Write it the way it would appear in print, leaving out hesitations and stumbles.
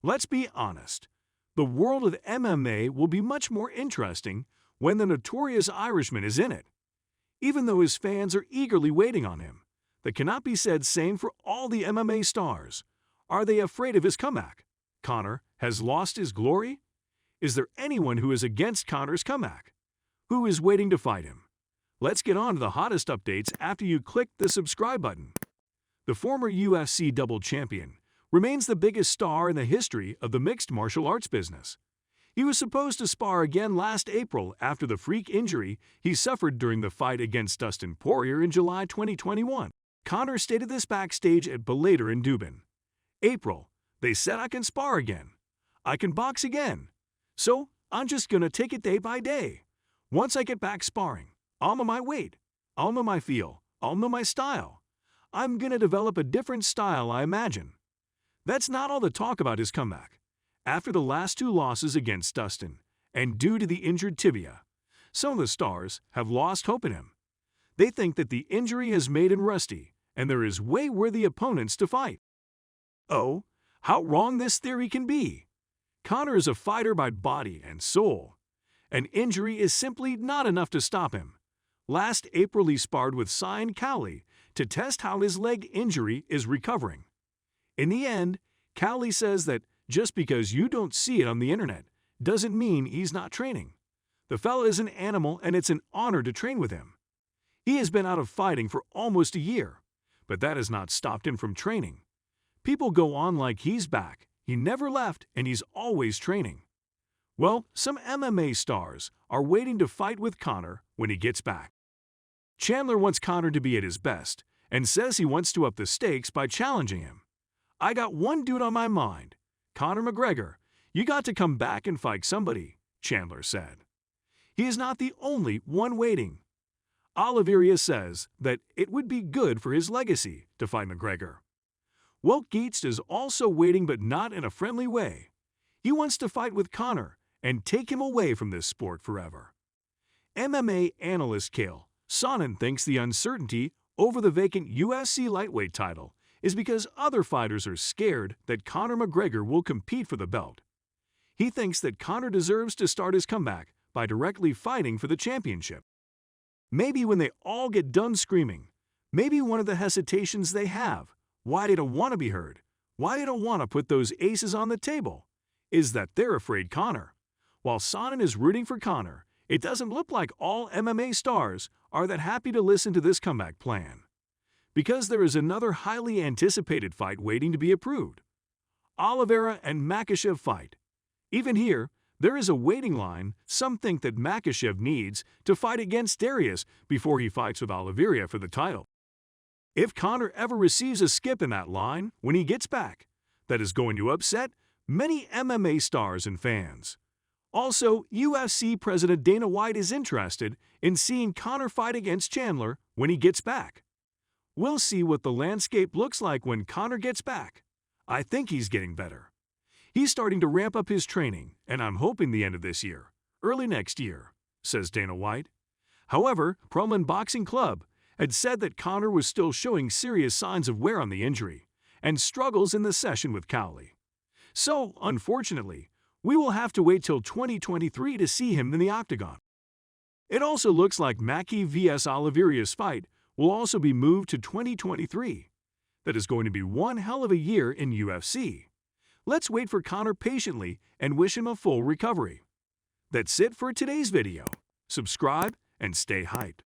Let's be honest. The world of MMA will be much more interesting when the notorious Irishman is in it. Even though his fans are eagerly waiting on him, that cannot be said same for all the MMA stars. Are they afraid of his comeback? Conor has lost his glory? Is there anyone who is against Conor's comeback? Who is waiting to fight him? Let's get on to the hottest updates after you click the subscribe button. The former UFC double champion remains the biggest star in the history of the mixed martial arts business. He was supposed to spar again last April after the freak injury he suffered during the fight against Dustin Poirier in July 2021. Conor stated this backstage at Bellator in Dubin. April, they said I can spar again. I can box again. So I'm just gonna take it day by day. Once I get back sparring, I'll know my weight, I'll know my feel, I'll know my style. I'm gonna develop a different style, I imagine. That's not all the talk about his comeback. After the last two losses against Dustin, and due to the injured tibia, some of the stars have lost hope in him. They think that the injury has made him rusty, and there is way worthy opponents to fight. Oh, how wrong this theory can be! Conor is a fighter by body and soul. An injury is simply not enough to stop him. Last April he sparred with Cyan Cowley to test how his leg injury is recovering. In the end, Cowley says that just because you don't see it on the internet doesn't mean he's not training. The fella is an animal and it's an honor to train with him. He has been out of fighting for almost a year, but that has not stopped him from training. People go on like he's back, he never left, and he's always training. Well, some MMA stars are waiting to fight with Conor when he gets back. Chandler wants Conor to be at his best and says he wants to up the stakes by challenging him. I got one dude on my mind, Conor McGregor. You got to come back and fight somebody, Chandler said. He is not the only one waiting. Oliveira says that it would be good for his legacy to fight McGregor. Wout Geest is also waiting, but not in a friendly way. He wants to fight with Conor and take him away from this sport forever. MMA analyst Chael Sonnen thinks the uncertainty over the vacant UFC lightweight title is because other fighters are scared that Conor McGregor will compete for the belt. He thinks that Conor deserves to start his comeback by directly fighting for the championship. Maybe when they all get done screaming, maybe one of the hesitations they have, why they don't want to be heard, why they don't want to put those aces on the table, is that they're afraid Conor. While Sonnen is rooting for Conor, it doesn't look like all MMA stars are that happy to listen to this comeback plan. Because there is another highly anticipated fight waiting to be approved. Oliveira and Makhachev fight. Even here, there is a waiting line. Some think that Makhachev needs to fight against Darius before he fights with Oliveira for the title. If Conor ever receives a skip in that line when he gets back, that is going to upset many MMA stars and fans. Also, UFC President Dana White is interested in seeing Conor fight against Chandler when he gets back. We'll see what the landscape looks like when Conor gets back. I think he's getting better. He's starting to ramp up his training, and I'm hoping the end of this year, early next year, says Dana White. However, Proman Boxing Club had said that Conor was still showing serious signs of wear on the injury and struggles in the session with Cowley. So, unfortunately, we will have to wait till 2023 to see him in the octagon. It also looks like Mackie vs. Oliveira's fight will also be moved to 2023. That is going to be one hell of a year in UFC. Let's wait for Conor patiently and wish him a full recovery. That's it for today's video. Subscribe and stay hyped.